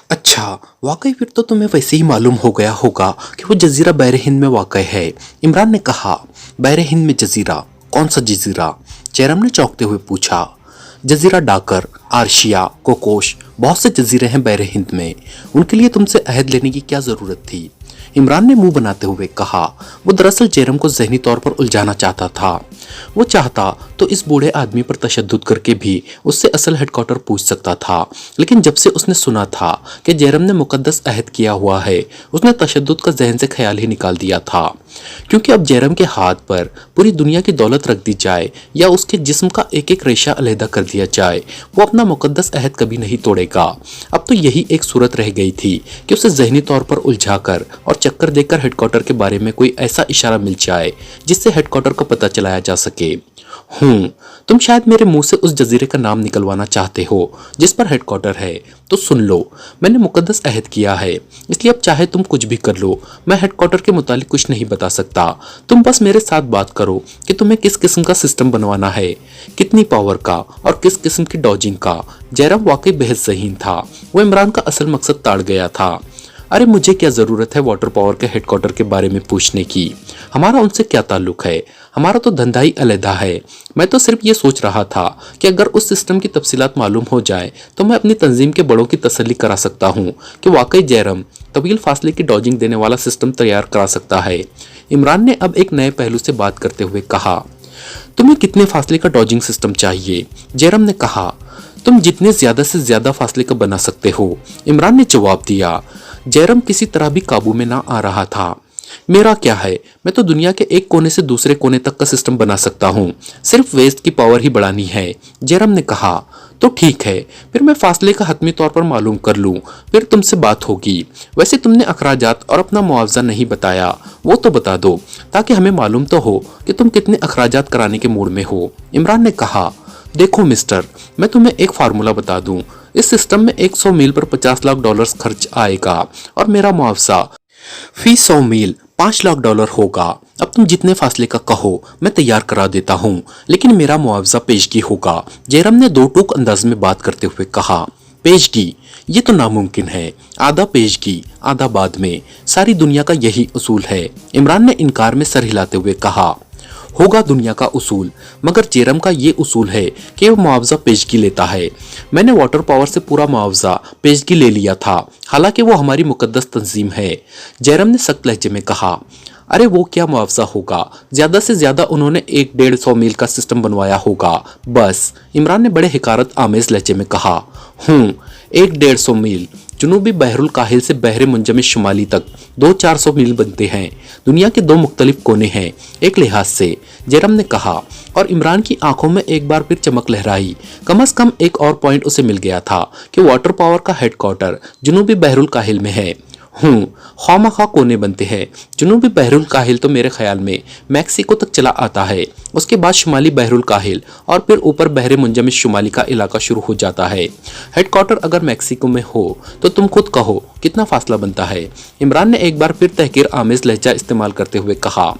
अच्छा, वाकई फिर तो तुम्हें वैसे ही मालूम हो गया होगा कि वो जजीरा बहर हिंद में वाक़ है। इमरान ने कहा, बहर हिंद में जजीरा? कौन सा जजीरा? जयराम ने चौंकते हुए पूछा। जजीरा डाकर, आर्शिया, कोकोश, बहुत से जजीरे हैं बहर हिंद में। उनके लिए तुमसे अहद लेने की क्या जरूरत थी? इमरान ने मुंह बनाते हुए कहा। वो दरअसल जयराम को जहनी तौर पर उलझाना चाहता था। वो चाहता तो इस बूढ़े आदमी पर तशद्दुद करके भी उससे असल हेडक्वार्टर पूछ सकता था, लेकिन जब से उसने सुना था कि जयराम ने मुकद्दस अहद किया हुआ है, उसने तशद्दुद का जहन से ख्याल ही निकाल दिया था। क्योंकि अब जयराम के हाथ पर पूरी दुनिया की दौलत रख दी जाए या उसके जिस्म का एक एक रेशा अलहदा कर दिया जाए, वो अपना मुकद्दस अहद कभी नहीं तोड़ेगा। अब तो यही एक सूरत रह गई थी कि उसे जहनी तौर पर उलझाकर और चक्कर देकर हेडक्वार्टर के बारे में कोई ऐसा इशारा मिल जाए जिससे हेडक्वार्टर को पता चलाया जा सके। तुम शायद मेरे मुंह से उस जजीरे का नाम निकलवाना चाहते हो जिस पर हेडक्वार्टर है, तो सुन लो, मैंने मुकद्दस अहद किया है, इसलिए अब चाहे तुम कुछ भी कर लो, मैं हेडक्वार्टर के मुतालिक कुछ नहीं बता सकता। तुम बस मेरे साथ बात करो कि तुम्हें किस किस्म का सिस्टम बनवाना है, कितनी पावर का और किस किस्म की डॉजिंग का। जयराम वाकई बेहद ज़हीन था। वो इमरान का असल मकसद ताड़ गया था। अरे मुझे क्या ज़रूरत है वाटर पावर के हेडक्वार्टर के बारे में पूछने की? हमारा उनसे क्या ताल्लुक है? हमारा तो धंधा ही अलहदा है। मैं तो सिर्फ ये सोच रहा था कि अगर उस सिस्टम की तफसीलात मालूम हो जाए तो मैं अपनी तंजीम के बड़ों की तसल्ली करा सकता हूँ कि वाकई जयराम तवील फासले की डॉजिंग देने वाला सिस्टम तैयार करा सकता है। इमरान ने अब एक नए पहलू से बात करते हुए कहा। तुम्हें कितने फासले का डॉजिंग सिस्टम चाहिए? जयराम ने कहा। तुम जितने ज्यादा से ज्यादा फासले का बना सकते हो, इमरान ने जवाब दिया। जयराम किसी तरह भी काबू में ना आ रहा था। मेरा क्या है, मैं तो दुनिया के एक कोने से दूसरे कोने तक का सिस्टम बना सकता हूँ, सिर्फ वेस्ट की पावर ही बढ़ानी है। जयराम ने कहा। तो ठीक है, फिर मैं फासले का हतमी तौर पर मालूम कर लूँ, फिर तुमसे बात होगी। वैसे तुमने अखराजात और अपना मुआवजा नहीं बताया, वो तो बता दो ताकि हमें मालूम तो हो कि तुम कितने अखराजात कराने के मूड में हो। इमरान ने कहा। देखो मिस्टर, मैं तुम्हें एक फार्मूला बता दूं। इस सिस्टम में 100 मील पर $50 लाख खर्च आएगा और मेरा मुआवजा फी 100 मील $5 लाख होगा। अब तुम जितने फासले का कहो मैं तैयार करा देता हूँ, लेकिन मेरा मुआवजा पेशगी होगा। जयराम ने दो टूक अंदाज में बात करते हुए कहा। पेशगी? ये तो नामुमकिन है। आधा पेशगी आधा बाद में, सारी दुनिया का यही उसूल है। इमरान ने इनकार में सर हिलाते हुए कहा। होगा दुनिया का उसूल, मगर जयराम का ये उसूल है कि वो मुआवजा पेशगी लेता है। मैंने वाटर पावर से पूरा मुआवजा पेशगी ले लिया था, हालांकि वो हमारी मुकद्दस तंजीम है। जयराम ने सख्त लहजे में कहा। अरे वो क्या मुआवजा होगा, ज्यादा से ज्यादा उन्होंने 100-150 मील का सिस्टम बनवाया होगा बस। इमरान ने बड़े हिकारत आमेज लहजे में कहा। 100-150 मील जुनूबी बहरुल काहिल से बहरे मुंजम शुमाली तक 200-400 मील बनते हैं। दुनिया के दो मुख्तलिफ कोने हैं एक लिहाज से, जयराम ने कहा। और इमरान की आंखों में एक बार फिर चमक लहराई। कम से कम एक और पॉइंट उसे मिल गया था कि वाटर पावर का हेडक्वार्टर जुनूबी बहरुल काहिल में है। खौमाखा कोने बनते हैं। जुनूबी बहरुल काहिल तो मेरे ख्याल में मैक्सिको तक चला आता है, उसके बाद शुमाली बहरुल काहिल और फिर ऊपर बहरे मुंजम शुमाली का इलाका शुरू हो जाता है। हेडक्वार्टर अगर मैक्सिको में हो तो तुम खुद कहो कितना फासला बनता है? इमरान ने एक बार फिर तहकीर आमेज लहजा इस्तेमाल करते हुए कहा।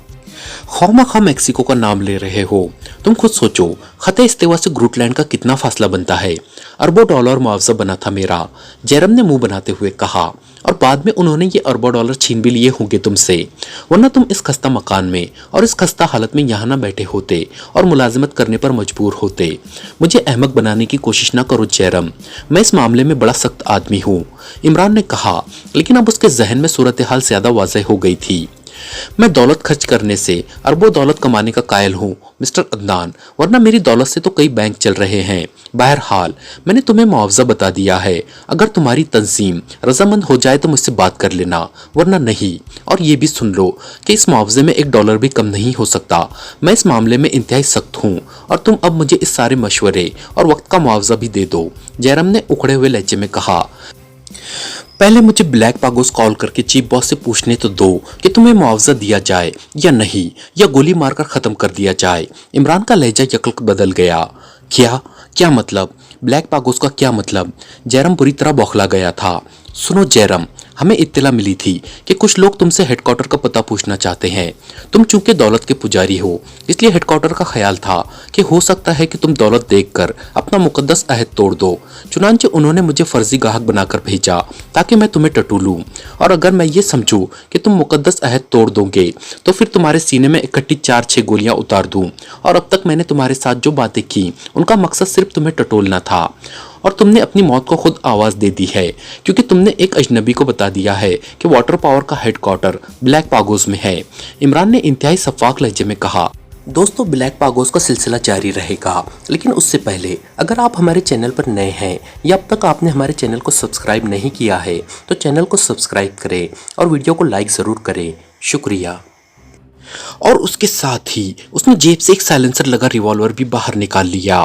खौमाखा मैक्सिको का नाम ले रहे हो, तुम खुद सोचो खते इस्तेवा से ग्रूटलैंड का कितना फासला बनता है। अरबों डॉलर मुआवजा बना था मेरा, जयराम ने मुंह बनाते हुए कहा। और बाद में उन्होंने ये अरबों डॉलर छीन भी लिए होंगे तुमसे, वरना तुम इस खस्ता मकान में और इस खस्ता हालत में यहाँ ना बैठे होते और मुलाजिमत करने पर मजबूर होते। मुझे अहमक बनाने की कोशिश ना करो जयराम, मैं इस मामले में बड़ा सख्त आदमी हूँ, इमरान ने कहा। लेकिन अब उसके जहन में सूरत हाल ज्यादा वाज़ेह हो गई थी। मैं दौलत खर्च करने से अरबों दौलत कमाने का कायल हूँ मिस्टर अदनान, वरना मेरी दौलत से तो कई बैंक चल रहे हैं। बहरहाल मैंने तुम्हें मुआवजा बता दिया है, अगर तुम्हारी तंजीम रजामंद हो जाए तो मुझसे बात कर लेना, वरना नहीं। और ये भी सुन लो कि इस मुआवजे में $1 भी कम नहीं हो सकता। मैं इस मामले में इंतहाई सख्त हूँ और तुम अब मुझे इस सारे मशवरे और वक्त का मुआवजा भी दे दो, जयराम ने उखड़े हुए लहजे में कहा। पहले मुझे ब्लैक पागोस कॉल करके चीफ बॉस से पूछने तो दो कि तुम्हें मुआवजा दिया जाए या नहीं, या गोली मारकर खत्म कर दिया जाए। इमरान का लहजा यकलक बदल गया। क्या क्या मतलब? ब्लैक पागोस का क्या मतलब? जयराम बुरी तरह बौखला गया था। सुनो जयराम, हमें इत्तला मिली थी कि कुछ लोग तुमसे हेडक्वार्टर का पता पूछना चाहते हैं। तुम चूंकि दौलत के पुजारी हो, इसलिए हेडक्वार्टर का ख्याल था कि हो सकता है कि तुम दौलत देखकर अपना मुकद्दस अहद तोड़ दो। चुनांचे उन्होंने मुझे फर्जी गाहक बनाकर भेजा ताकि मैं तुम्हें टटोलूं, और अगर मैं ये समझूं कि तुम मुकद्दस अहद तोड़ दोगे तो फिर तुम्हारे सीने में इकट्ठी 4-6 गोलियां उतार दूं। और अब तक मैंने तुम्हारे साथ जो बातें की उनका मकसद सिर्फ तुम्हें टटोलना था, और तुमने अपनी मौत को खुद आवाज दे दी है, क्योंकि तुमने एक अजनबी को बता दिया है कि वाटर पावर का हेडक्वार्टर ब्लैक पागोज में है। इमरान ने इंतहाई शफाक लहजे में कहा। दोस्तों, ब्लैक पागोज का सिलसिला जारी रहेगा, लेकिन उससे पहले अगर आप हमारे चैनल पर नए हैं या अब तक आपने हमारे चैनल को सब्सक्राइब नहीं किया है तो चैनल को सब्सक्राइब करें और वीडियो को लाइक ज़रूर करें। शुक्रिया। और उसके साथ ही उसने जेब से एक साइलेंसर लगा रिवॉल्वर भी बाहर निकाल लिया।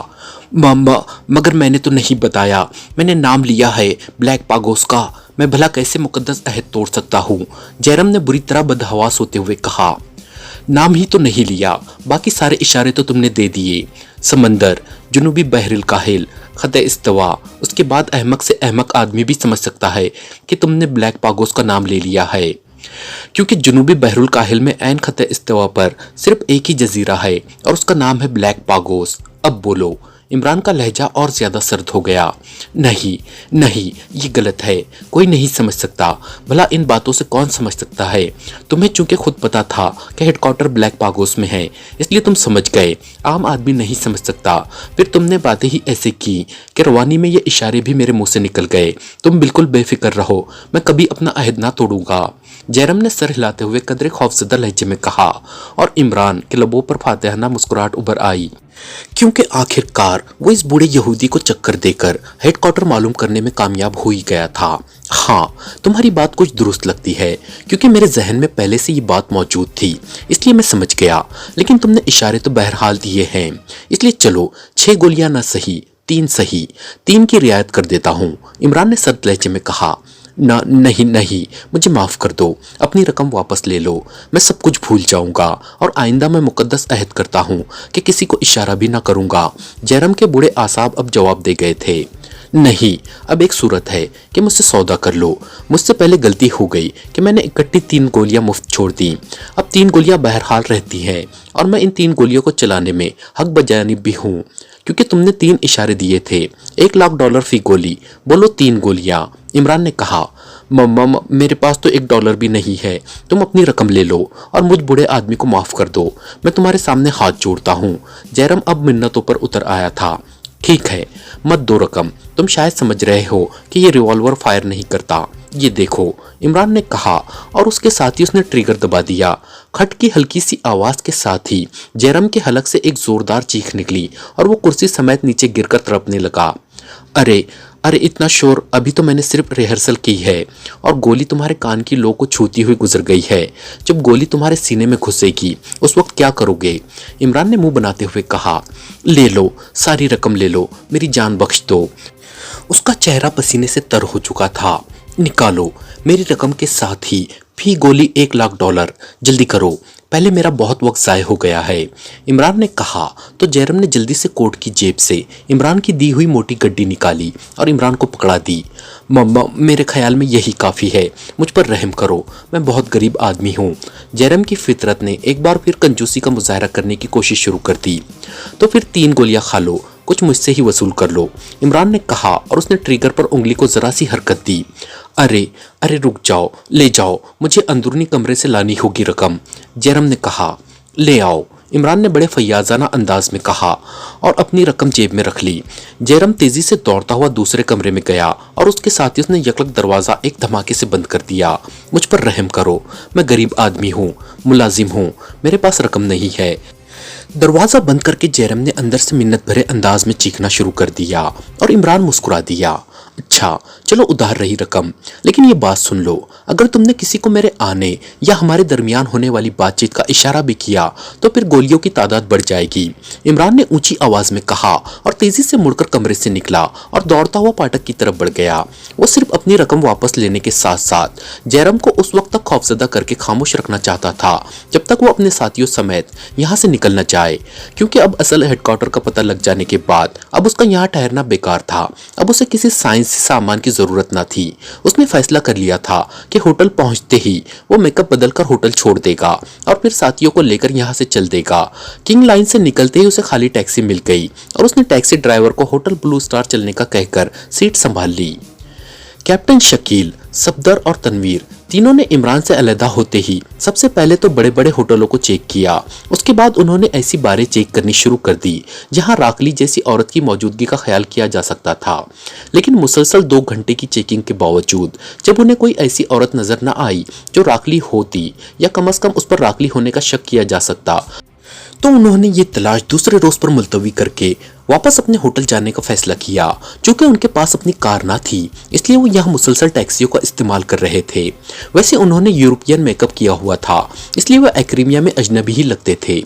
मगर मैंने तो नहीं बताया, मैंने नाम लिया है ब्लैक पागोस का, मैं भला कैसे मुकद्दस अहद तोड़ सकता हूँ? जयराम ने बुरी तरह बदहवास होते हुए कहा। नाम ही तो नहीं लिया, बाकी सारे इशारे तो तुमने दे दिए। समंदर, जुनूबी बहरिल काहिल, खत इस्तवा। उसके बाद अहमक से अहमक आदमी भी समझ सकता है कि तुमने ब्लैक पागोस का नाम ले लिया है, क्योंकि जुनूबी बहरुल काहिल में ऐन खत इस्तवा पर सिर्फ एक ही जजीरा है और उसका नाम है ब्लैक पागोस। अब बोलो। इमरान का लहजा और ज्यादा सर्द हो गया। नहीं नहीं, ये गलत है, कोई नहीं समझ सकता। भला इन बातों से कौन समझ सकता है? तुम्हें चूंकि खुद पता था कि हेडक्वार्टर ब्लैक पागोस में है, इसलिए तुम समझ गए। आम आदमी नहीं समझ सकता। फिर तुमने बातें ही ऐसे की कि रवानी में ये इशारे भी मेरे मुंह से निकल गए। तुम बिल्कुल बेफिक्र रहो, मैं कभी अपना अहद ना तोड़ूंगा। जयराम ने सर हिलाते हुए कदरे खौफजदा लहजे में कहा, और इमरान के लबों पर फातिहाना मुस्कुराहट उभर आई, क्योंकि आखिरकार वो इस बूढ़े यहूदी को चक्कर देकर हेडक्वार्टर मालूम करने में कामयाब हो ही गया था। हाँ, तुम्हारी बात कुछ दुरुस्त लगती है, क्योंकि मेरे जहन में पहले से ये बात मौजूद थी, इसलिए मैं समझ गया। लेकिन तुमने इशारे तो बहरहाल दिए हैं, इसलिए चलो 6 गोलियां ना सही, 3 सही, 3 की रियायत कर देता हूँ। इमरान ने सर्द लहजे में कहा। नहीं नहीं, मुझे माफ़ कर दो, अपनी रकम वापस ले लो। मैं सब कुछ भूल जाऊंगा और आइंदा मैं मुकद्दस अहद करता हूँ कि किसी को इशारा भी ना करूंगा। जयराम के बूढ़े आसाब अब जवाब दे गए थे। नहीं, अब एक सूरत है कि मुझसे सौदा कर लो। मुझसे पहले गलती हो गई कि मैंने इकट्ठी 3 गोलियां मुफ्त छोड़ दी। अब 3 गोलियां बहरहाल रहती हैं और मैं इन 3 गोलियों को चलाने में हक बजानिब भी हूँ, क्योंकि तुमने 3 इशारे दिए थे। $1,00,000 फी गोली। बोलो 3 गोलियां। इमरान ने कहा। मम्मा, मेरे पास तो $1 भी नहीं है। तुम अपनी रकम ले लो और मुझ बूढ़े आदमी को माफ कर दो। मैं तुम्हारे सामने हाथ जोड़ता हूँ। जयराम अब मिन्नतों पर उतर आया था। ठीक है, मत दो रकम। तुम शायद समझ रहे हो कि ये रिवॉल्वर फायर नहीं करता। ये देखो, इमरान ने कहा, और उसके साथ ही उसने ट्रिगर दबा दिया। खट की हल्की सी आवाज के साथ ही जयराम के हलक से एक जोरदार चीख निकली और वो कुर्सी समेत नीचे गिरकर तड़पने लगा। अरे अरे, इतना शोर! अभी तो मैंने सिर्फ रिहर्सल की है और गोली तुम्हारे कान की लो को छूती हुई गुजर गई है। जब गोली तुम्हारे सीने में घुसेगी उस वक्त क्या करोगे? इमरान ने मुंह बनाते हुए कहा। ले लो, सारी रकम ले लो, मेरी जान बख्श दो। उसका चेहरा पसीने से तर हो चुका था। निकालो, मेरी रकम के साथ ही फी गोली $1,00,000। जल्दी करो, पहले मेरा बहुत वक्त ज़ाय हो गया है। इमरान ने कहा तो जयराम ने जल्दी से कोट की जेब से इमरान की दी हुई मोटी गड्डी निकाली और इमरान को पकड़ा दी। मम्मा, मेरे ख्याल में यही काफ़ी है, मुझ पर रहम करो, मैं बहुत गरीब आदमी हूँ। जयराम की फितरत ने एक बार फिर कंजूसी का मुजाहरा करने की कोशिश शुरू कर दी। तो फिर 3 गोलियां खा लो, कुछ मुझसे ही वसूल कर लो, इमरान ने कहा और उसने ट्रिगर पर उंगली को जरा सी हरकत दी। अरे अरे, रुक जाओ, ले जाओ, मुझे अंदरूनी कमरे से लानी होगी रकम। जयराम ने कहा। ले आओ, इमरान ने बड़े फयाजाना अंदाज में कहा और अपनी रकम जेब में रख ली। जयराम तेजी से दौड़ता हुआ दूसरे कमरे में गया और उसके साथ ही उसने यकलक दरवाजा एक धमाके से बंद कर दिया। मुझ पर रहम करो, मैं गरीब आदमी हूँ, मुलाजिम हूँ, मेरे पास रकम नहीं है। दरवाजा बंद करके जयराम ने अंदर से मिन्नत भरे अंदाज में चीखना शुरू कर दिया और इमरान मुस्कुरा दिया। अच्छा, चलो उधार रही रकम, लेकिन ये बात सुन लो, अगर तुमने किसी को मेरे आने या हमारे दरमियान होने वाली बातचीत का इशारा भी किया तो फिर गोलियों की तादाद बढ़ जाएगी। इमरान ने ऊंची आवाज में कहा और तेजी से मुड़कर कमरे से निकला और दौड़ता हुआ फाटक की तरफ बढ़ गया। वो सिर्फ अपनी रकम वापस लेने के साथ साथ जयराम को उस वक्त तक खौफजदा करके खामोश रखना चाहता था जब तक वो अपने साथियों समेत यहाँ से निकल न जाए, क्योंकि अब असल हेडक्वार्टर का पता लग जाने के बाद अब उसका यहाँ ठहरना बेकार था। अब उसे किसी लाइन से सामान की जरूरत ना थी। उसने फैसला कर लिया था कि होटल पहुंचते ही वो मेकअप बदलकर होटल छोड़ देगा और फिर साथियों को लेकर यहाँ से चल देगा। किंग लाइन से निकलते ही उसे खाली टैक्सी मिल गई और उसने टैक्सी ड्राइवर को होटल ब्लू स्टार चलने का कहकर सीट संभाल ली। कैप्टन शकील, सफदर और तनवीर तीनों ने इमरान से अलहदा होते ही सबसे पहले तो बड़े बड़े होटलों को चेक किया। उसके बाद उन्होंने ऐसी बारें चेक करनी शुरू कर दी जहां राकली जैसी औरत की मौजूदगी का ख्याल किया जा सकता था। लेकिन मुसलसल 2 घंटे की चेकिंग के बावजूद जब उन्हें कोई ऐसी औरत नजर न आई जो राकली होती या कम से कम उस पर राकली होने का शक किया जा सकता, तो उन्होंने ये तलाश दूसरे रोज पर मुलतवी करके वापस अपने होटल जाने का फैसला किया। चूंकि उनके पास अपनी कार ना थी इसलिए वो यहाँ मुसलसल टैक्सियों का इस्तेमाल कर रहे थे। वैसे उन्होंने यूरोपियन मेकअप किया हुआ था इसलिए वो एक्रीमिया में अजनबी ही लगते थे।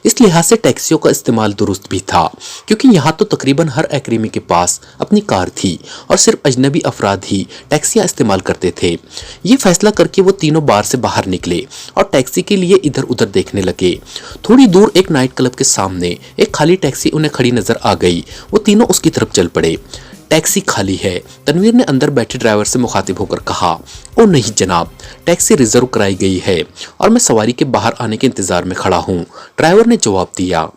इस लिहाज से टैक्सियों का इस्तेमाल दुरुस्त भी था क्योंकि यहाँ तो तकरीबन हर एक्रीमी के पास अपनी कार थी और सिर्फ अजनबी अफराद ही टैक्सियाँ इस्तेमाल करते थे। ये फैसला करके वो तीनों बार से बाहर निकले और टैक्सी के लिए इधर उधर देखने लगे। थोड़ी दूर एक नाइट क्लब के सामने एक खाली टैक्सी उन्हें खड़ी नजर आ गई। वो तीनों उसकी तरफ चल पड़े। टैक्सी खाली है, तनवीर ने अंदर बैठे ड्राइवर से मुखातिब होकर कहा। ओ नहीं जनाब, टैक्सी रिजर्व कराई गई है और मैं सवारी के बाहर आने के इंतजार में खड़ा हूँ, ड्राइवर ने जवाब दिया।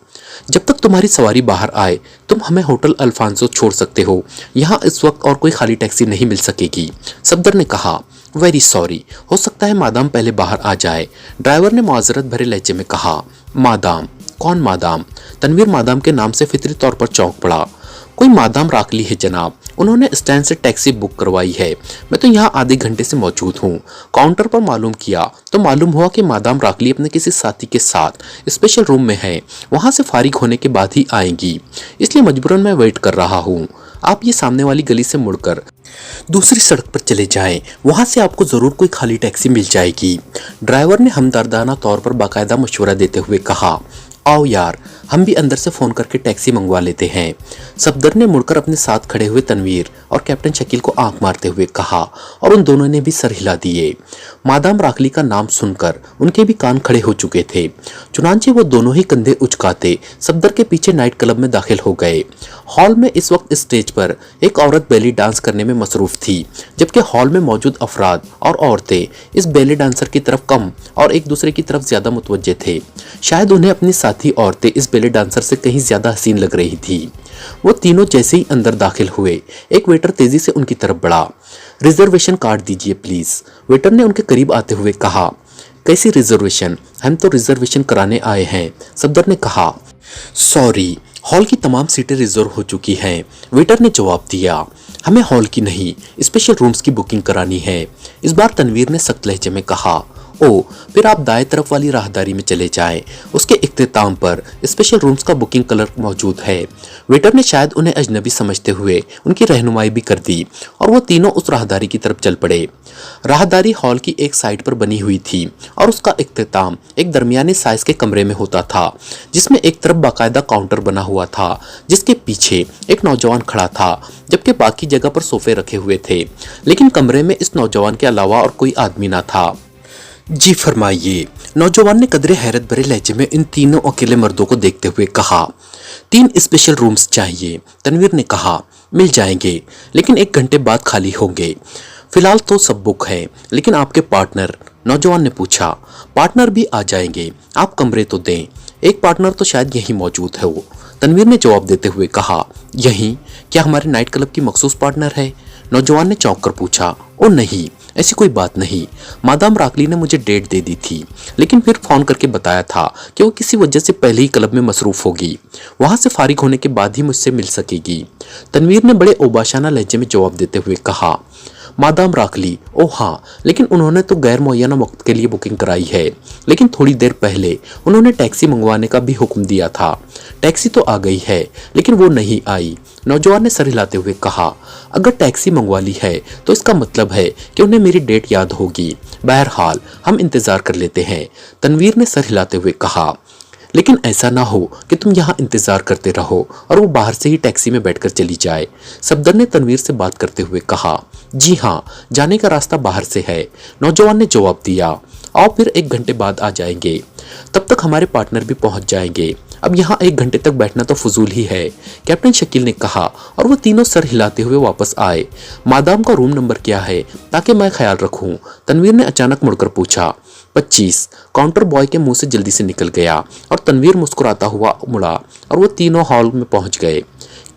जब तक तुम्हारी सवारी बाहर आए तुम हमें होटल अल्फांसो छोड़ सकते हो, यहाँ इस वक्त और कोई खाली टैक्सी नहीं मिल सकेगी, सफदर ने कहा। वेरी सॉरी, हो सकता है मादाम पहले बाहर आ जाए, ड्राइवर ने मुआजरत भरे लहजे में कहा। मादाम? कौन मादाम? तनवीर मादाम के नाम से फितरी तौर पर चौंक पड़ा। कोई मादाम राकली है जनाब, उन्होंने स्टैंड से टैक्सी बुक करवाई है। मैं तो यहाँ आधे घंटे से मौजूद हूँ। काउंटर पर मालूम किया तो मालूम हुआ कि मादाम राकली अपने किसी साथी के साथ स्पेशल रूम में है, वहाँ से फारिग होने के बाद ही आएंगी, इसलिए मजबूरन मैं वेट कर रहा हूँ। आप ये सामने वाली गली से मुड़कर दूसरी सड़क पर चले जाएं, वहां से आपको जरूर कोई खाली टैक्सी मिल जाएगी, ड्राइवर ने हमदर्दाना तौर पर बाकायदा मशवरा देते हुए कहा। आओ यार, हम भी अंदर से फोन करके टैक्सी मंगवा लेते हैं, सफदर ने मुड़कर अपने साथ खड़े हुए तनवीर और कैप्टन शकील को आंख मारते हुए कहा और उन दोनों ने भी सर हिला दिए। मादाम राकली का नाम सुनकर उनके भी कान खड़े हो चुके थे। चुनांचे वो दोनों ही कंधे उचकाते सफदर के पीछे नाइट क्लब में दाखिल हो गए। हॉल में इस वक्त स्टेज पर एक औरत बेली डांस करने में मसरूफ थी, जबकि हॉल में मौजूद अफराद और औरतें इस बेली डांसर की तरफ कम और एक दूसरे की तरफ ज्यादा मुतवज्जे थे। शायद उन्हें अपनी साथी औरतें इस बेली डांसर से कहीं ज्यादा हसीन लग रही थी। वो तीनों जैसे ही अंदर दाखिल हुए एक वेटर तेजी से उनकी तरफ बढ़ा। रिजर्वेशन कार्ड दीजिए प्लीज, वेटर ने उनके करीब आते हुए कहा। कैसी रिजर्वेशन? हम तो रिजर्वेशन कराने आए हैं, सफदर ने कहा। सॉरी, हॉल की तमाम सीटें रिजर्व हो चुकी हैं, वेटर ने जवाब दिया। हमें हॉल की नहीं स्पेशल रूम्स की बुकिंग करानी है, इस बार तनवीर ने सख्त लहजे में कहा। ओ, फिर आप दाएं तरफ वाली राहदारी में चले जाएं, उसके इख्तिताम पर स्पेशल रूम्स का बुकिंग क्लर्क मौजूद है। वेटर ने शायद उन्हें अजनबी समझते हुए उनकी रहनुमाई भी कर दी और वो तीनों उस राहदारी की तरफ चल पड़े। राहदारी हॉल की एक साइड पर बनी हुई थी और उसका इख्तिताम एक दरमियाने साइज के कमरे में होता था, जिसमें एक तरफ बाकायदा काउंटर बना हुआ था जिसके पीछे एक नौजवान खड़ा था, जबकि बाकी जगह पर सोफे रखे हुए थे। लेकिन कमरे में इस नौजवान के अलावा और कोई आदमी ना था। जी फरमाइए, नौजवान ने कदरे हैरत भरे लहजे में इन तीनों अकेले मर्दों को देखते हुए कहा। 3 स्पेशल रूम्स चाहिए, तनवीर ने कहा। मिल जाएंगे, लेकिन 1 घंटे बाद खाली होंगे। फिलहाल तो सब बुक है, लेकिन आपके पार्टनर? नौजवान ने पूछा। पार्टनर भी आ जाएंगे, आप कमरे तो दें। एक पार्टनर तो शायद यहीं मौजूद है, वो तनवीर ने जवाब देते हुए कहा। यहीं? क्या हमारे नाइट क्लब की मखसूस पार्टनर है? नौजवान ने चौंक कर पूछा। ओ नहीं, ऐसी कोई बात नहीं, मादाम राकली ने मुझे डेट दे दी थी, लेकिन फिर फोन करके बताया था कि वो किसी वजह से पहले ही क्लब में मसरूफ होगी, वहां से फारिग होने के बाद ही मुझसे मिल सकेगी, तनवीर ने बड़े ओबाशाना लहजे में जवाब देते हुए कहा। मादाम राकली? ओ हाँ, लेकिन उन्होंने तो गैर मुअय्यना वक्त के लिए बुकिंग कराई है, लेकिन थोड़ी देर पहले उन्होंने टैक्सी मंगवाने का भी हुक्म दिया था। टैक्सी तो आ गई है, लेकिन वो नहीं आई, नौजवान ने सर हिलाते हुए कहा। अगर टैक्सी मंगवा ली है तो इसका मतलब है कि उन्हें मेरी डेट याद होगी। बहरहाल हम इंतजार कर लेते हैं, तनवीर ने सर हिलाते हुए कहा। लेकिन ऐसा ना हो कि तुम यहाँ इंतजार करते रहो और वो बाहर से ही टैक्सी में बैठकर चली जाए, सफदर ने तनवीर से बात करते हुए कहा। जी हाँ, जाने का रास्ता बाहर से है, नौजवान ने जवाब दिया। आओ फिर 1 घंटे बाद आ जाएंगे, तब तक हमारे पार्टनर भी पहुंच जाएंगे। अब यहाँ 1 घंटे तक बैठना तो फजूल ही है, कैप्टन शकील ने कहा और वो तीनों सर हिलाते हुए वापस आए। मादाम का रूम नंबर क्या है ताकि मैं ख्याल रखूं? तनवीर ने अचानक मुड़कर पूछा। 25। काउंटर बॉय के मुंह से जल्दी से निकल गया और तनवीर मुस्कुराता हुआ मुड़ा और वो तीनों हॉल में पहुंच गए।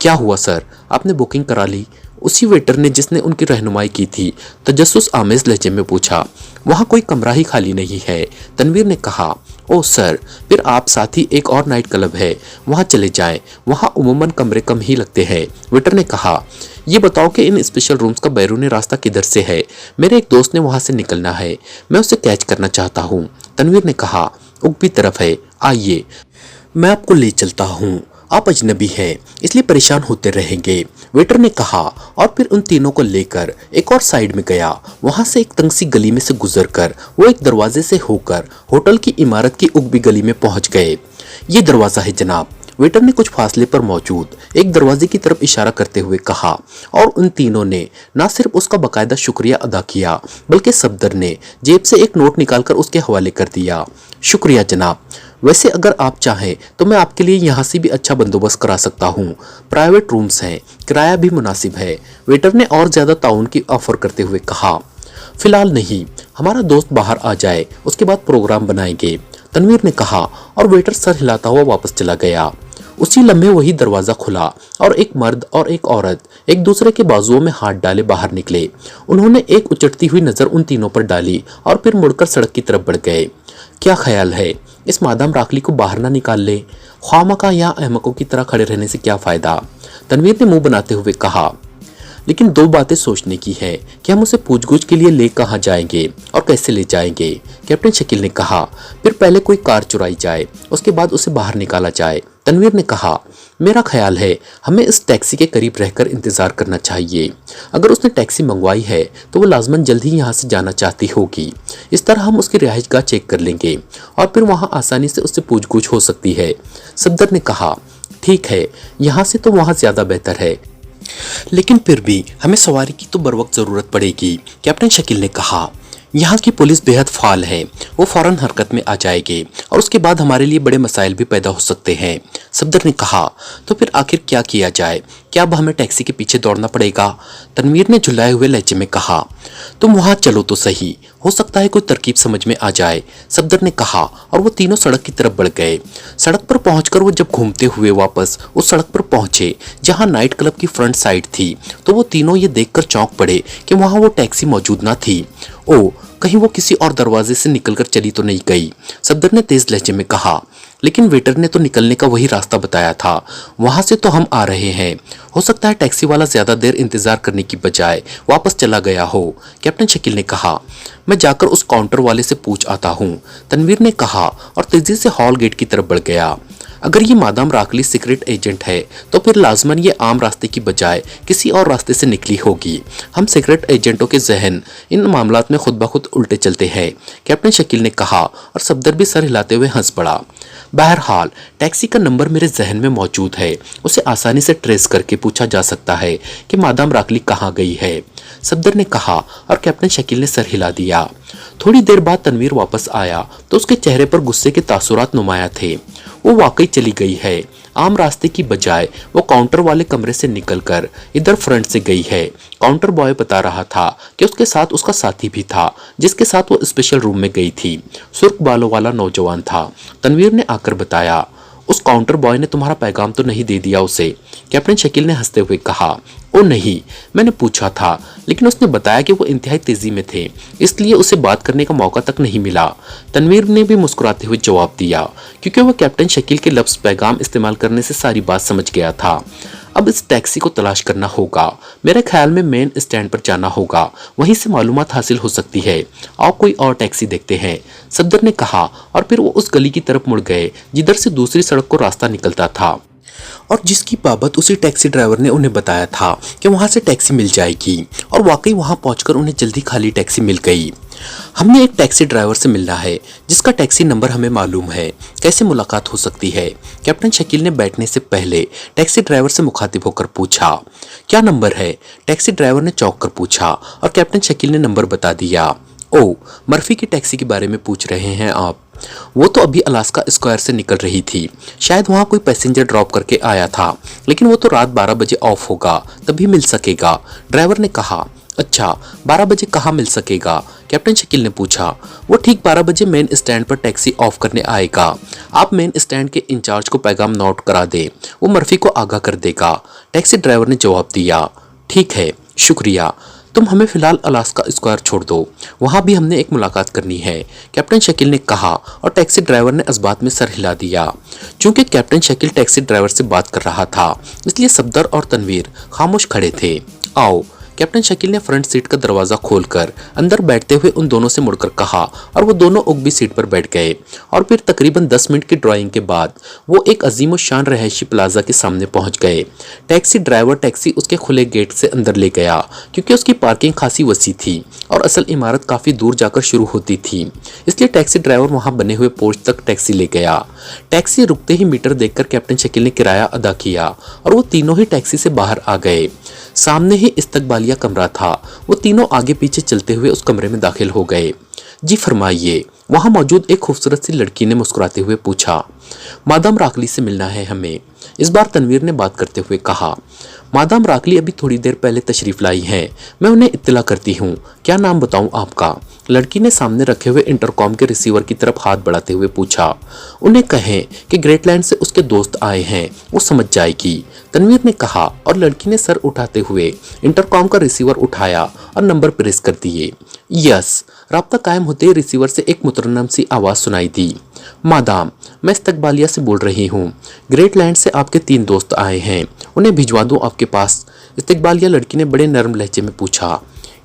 क्या हुआ सर, आपने बुकिंग करा ली? उसी वेटर ने जिसने उनकी रहनुमाई की थी तजस्सुस आमेज लहजे में पूछा। वहाँ कोई कमरा ही खाली नहीं है, तनवीर ने कहा। ओह सर, फिर आप साथ ही एक और नाइट क्लब है, वहाँ चले जाएं, वहाँ उमूमन कमरे कम ही लगते हैं, वेटर ने कहा। ये बताओ कि इन स्पेशल रूम्स का बैरूनी रास्ता किधर से है? मेरे एक दोस्त ने वहाँ से निकलना है, मैं उसे कैच करना चाहता हूँ, तनवीर ने कहा। उगबी तरफ है, आइए मैं आपको ले चलता हूँ, आप अजनबी हैं इसलिए परेशान होते रहेंगे, वेटर ने कहा और फिर उन तीनों को लेकर एक और साइड में गया। वहां से एक तंग सी गली में से गुजरकर वो एक दरवाजे से होकर होटल की इमारत की उगबी गली में पहुंच गए। ये दरवाजा है जनाब, वेटर ने कुछ फासले पर मौजूद एक दरवाजे की तरफ इशारा करते हुए कहा और उन तीनों ने न सिर्फ उसका बाकायदा शुक्रिया अदा किया बल्कि सफदर ने जेब से एक नोट निकालकर उसके हवाले कर दिया। शुक्रिया जनाब, वैसे अगर आप चाहें तो मैं आपके लिए यहाँ से भी अच्छा बंदोबस्त करा सकता हूँ, प्राइवेट रूम्स हैं, किराया भी मुनासिब है, वेटर ने और ज्यादा ताउन की ऑफर करते हुए कहा। फिलहाल नहीं, हमारा दोस्त बाहर आ जाए उसके बाद प्रोग्राम बनाएंगे, तनवीर ने कहा और वेटर सर हिलाता हुआ वापस चला गया। उसी लम्हे वही दरवाजा खुला और एक मर्द और एक औरत एक दूसरे के बाजुओं में हाथ डाले बाहर निकले। उन्होंने एक उचटती हुई नजर उन तीनों पर डाली और फिर मुड़कर सड़क की तरफ बढ़ गए। क्या ख्याल है, इस मादाम राखली को बाहर ना निकाल ले? ख्वामखा या अहमकों की तरह खड़े रहने से क्या फायदा? तनवीर ने मुंह बनाते हुए कहा। लेकिन दो बातें सोचने की है कि हम उसे पूछगछ के लिए ले कहाँ जाएंगे और कैसे ले जाएंगे, कैप्टन शकील ने कहा। फिर पहले कोई कार चुराई जाए, उसके बाद उसे बाहर निकाला जाए, तनवीर ने कहा। मेरा ख्याल है हमें इस टैक्सी के करीब रहकर इंतजार करना चाहिए। अगर उसने टैक्सी मंगवाई है तो वो लाजमन जल्द ही यहाँ से जाना चाहती होगी। इस तरह हम उसकी रिहाइशगाह चेक कर लेंगे और फिर वहाँ आसानी से उससे पूछगछ हो सकती है, सफदर ने कहा। ठीक है, यहाँ से तो वहाँ ज्यादा बेहतर है, लेकिन फिर भी हमें सवारी की तो बर वक्त जरूरत पड़ेगी, कैप्टन शकील ने कहा। यहाँ की पुलिस बेहद फाल है, वो फौरन हरकत में आ जाएगी और उसके बाद हमारे लिए बड़े मसाइल भी पैदा हो सकते हैं, सफदर ने कहा। तो फिर आखिर क्या किया जाए? क्या अब हमें टैक्सी के पीछे दौड़ना पड़ेगा? तनवीर ने झुलाए हुए लहजे में कहा। तुम वहां चलो तो सही, हो सकता है कोई तरकीब समझ में आ जाए, सफदर ने कहा और वो तीनों सड़क की तरफ बढ़ गए। सड़क पर पहुंचकर वो जब घूमते हुए वापस उस सड़क पर पहुंचे जहां नाइट क्लब की फ्रंट साइड थी तो वो तीनों ये देखकर चौंक पड़े कि वहां वो टैक्सी मौजूद ना थी। ओ, कहीं वो किसी और दरवाजे से निकलकर चली तो नहीं गई, सफदर ने तेज लहजे में कहा। लेकिन वेटर ने तो निकलने का वही रास्ता बताया था, वहां से तो हम आ रहे हैं। हो सकता है टैक्सी वाला ज्यादा देर इंतजार करने की बजाय वापस चला गया हो, कैप्टन शकील ने कहा। मैं जाकर उस काउंटर वाले से पूछ आता हूँ, तनवीर ने कहा और तेजी से हॉल गेट की तरफ बढ़ गया। अगर ये मादाम राखली सीक्रेट एजेंट है तो फिर लाजमन ये आम रास्ते की बजाय किसी और रास्ते से निकली होगी। हम सीक्रेट एजेंटों के जहन इन मामलात में खुद ब खुद उल्टे चलते हैं, कैप्टन शकील ने कहा और सफदर भी सर हिलाते हुए हंस पड़ा। बहरहाल टैक्सी का नंबर मेरे जहन में मौजूद है, उसे आसानी से ट्रेस करके पूछा जा सकता है कि मादाम राखली कहाँ गई है, सफदर ने कहा और कैप्टन शकील ने सर हिला दिया। थोड़ी देर बाद तनवीर वापस आया तो उसके चेहरे पर गुस्से के तासुरात नुमाया थे। वो वाकई चली गई है, आम रास्ते की बजाय वो काउंटर वाले कमरे से निकलकर इधर फ्रंट से गई है। काउंटर बॉय बता रहा था कि उसके साथ उसका साथी भी था जिसके साथ वो स्पेशल रूम में गई थी, सुर्ख बालों वाला नौजवान था। तनवीर ने आकर बताया। उस काउंटर बॉय ने तुम्हारा पैगाम तो नहीं दे दिया उसे, कैप्टन शकील ने हंसते हुए कहा। ओ नहीं, मैंने पूछा था लेकिन उसने बताया कि वो इंतहाई तेजी में थे, इसलिए उसे बात करने का मौका तक नहीं मिला, तनवीर ने भी मुस्कुराते हुए जवाब दिया क्योंकि वह कैप्टन शकील के लफ्ज पैगाम इस्तेमाल करने से सारी बात समझ गया था। अब इस टैक्सी को तलाश करना होगा, मेरे ख्याल में मेन स्टैंड पर जाना होगा, वहीं से मालूमात हासिल हो सकती है। आओ कोई और टैक्सी देखते हैं, सफदर ने कहा और फिर वो उस गली की तरफ मुड़ गए जिधर से दूसरी सड़क को रास्ता निकलता था और जिसकी बाबत उसी टैक्सी ड्राइवर ने उन्हें बताया था कि वहां से टैक्सी मिल जाएगी और वाकई वहां पहुंचकर उन्हें जल्दी खाली टैक्सी मिल गई। हमने एक टैक्सी ड्राइवर से मिलना है जिसका टैक्सी नंबर हमें मालूम है, कैसे मुलाकात हो सकती है, कैप्टन शकील ने बैठने से पहले टैक्सी ड्राइवर से मुखातिब होकर पूछा। क्या नंबर है, टैक्सी ड्राइवर ने चौंक कर पूछा और कैप्टन शकील ने नंबर बता दिया। ओ, मर्फी की टैक्सी के बारे में पूछ रहे हैं आप, वो तो अभी अलास्का स्क्वायर से निकल रही थी, शायद वहाँ कोई पैसेंजर ड्रॉप करके आया था, लेकिन वो तो रात 12 बजे ऑफ होगा, तभी मिल सकेगा। ड्राइवर ने कहा। अच्छा, 12 बजे कहाँ मिल सकेगा? कैप्टन शकील ने पूछा। वो ठीक 12 बजे मेन स्टैंड पर टैक्सी ऑफ करने आएगा। आप मेन स्टैंड के इंचार्ज को पैगाम नोट करा दें, वो मर्फी को आगाह कर देगा। टैक्सी ड्राइवर ने जवाब दिया। ठीक है, शुक्रिया। तुम हमें फिलहाल अलास्का स्क्वायर छोड़ दो, वहां भी हमने एक मुलाकात करनी है, कैप्टन शकील ने कहा और टैक्सी ड्राइवर ने इस बात में सर हिला दिया। चूंकि कैप्टन शकील टैक्सी ड्राइवर से बात कर रहा था, इसलिए सफदर और तनवीर खामोश खड़े थे। आओ, कैप्टन शकील ने फ्रंट सीट का दरवाजा खोलकर अंदर बैठते हुए उन दोनों से मुड़कर कहा और वो दोनों उगबी सीट पर बैठ गए। और फिर तकरीबन 10 मिनट की ड्राइंग के बाद वो एक अजीम शान रहायशी प्लाजा के सामने पहुंच गए। टैक्सी ड्राइवर टैक्सी उसके खुले गेट से अंदर ले गया, क्योंकि उसकी पार्किंग खासी वसी थी और असल इमारत काफी दूर जाकर शुरू होती थी, इसलिए टैक्सी ड्राइवर वहां बने हुए पोर्च तक टैक्सी ले गया। टैक्सी रुकते ही मीटर देखकर कैप्टन शकील ने किराया अदा किया और वो तीनों ही टैक्सी से बाहर आ गए। सामने ही इस्तकबालिया कमरा था। वो तीनों आगे पीछे चलते हुए उस कमरे में दाखिल हो गए। जी फरमाइए, वहां मौजूद एक खूबसूरत सी लड़की ने मुस्कुराते हुए पूछा। मादाम राकली से मिलना है हमें, इस बार तनवीर ने बात करते हुए कहा। मादाम राकली अभी थोड़ी देर पहले तशरीफ लाई हैं, मैं उन्हें इत्तला करती हूँ। क्या नाम बताऊं आपका? लड़की ने सामने रखे हुए इंटरकॉम के रिसीवर की तरफ हाथ बढ़ाते हुए पूछा। उन्हें कहें कि ग्रेटलैंड से उसके दोस्त आए हैं, वो समझ जाएगी, तनवीर ने कहा और लड़की ने सर उठाते हुए इंटरकॉम का रिसीवर उठाया और नंबर प्रेस कर दिए। यस, राब्ता कायम होते ही रिसीवर से एक मुतरन्नम सी आवाज़ सुनाई दी। मादाम, मैं इस्तकबालिया से बोल रही हूँ, ग्रेटलैंड से आपके 3 दोस्त आए हैं, उन्हें भिजवा दूँ आपके पास? इस्तकबालिया लड़की ने बड़े नरम लहजे में पूछा।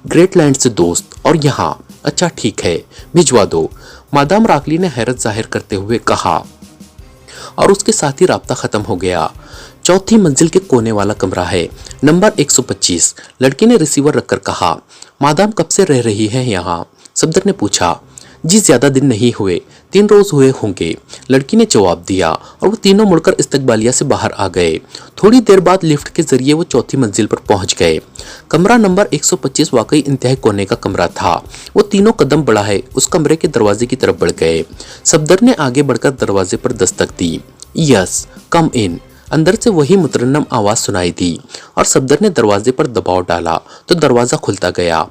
ग्रेटलैंड से दोस्त और यहाँ? अच्छा ठीक है, भिजवा दो, मादाम राकली ने हैरत जाहिर करते हुए कहा और उसके साथ ही राब्ता खत्म हो गया। चौथी मंजिल के कोने वाला कमरा है, नंबर 125, लड़की ने रिसीवर रखकर कहा। मादाम कब से रह रही है यहाँ? सफदर ने पूछा। जी ज्यादा दिन नहीं हुए, 3 रोज हुए होंगे, लड़की ने जवाब दिया और वो तीनों मुड़कर इस्तकबालिया से बाहर आ गए। थोड़ी देर बाद लिफ्ट के जरिए वो चौथी मंजिल पर पहुंच गए। कमरा नंबर 125 वाकई इंतहाई कोने का कमरा था। वो तीनों कदम बढ़ाए उस कमरे के दरवाजे की तरफ बढ़ गए। सफदर ने आगे बढ़कर दरवाजे पर दस्तक दी। यस, कम इन, अंदर से वही मुतरन्नम आवाज सुनाई दी और सफदर ने दरवाजे पर दबाव डाला तो दरवाजा खुलता गया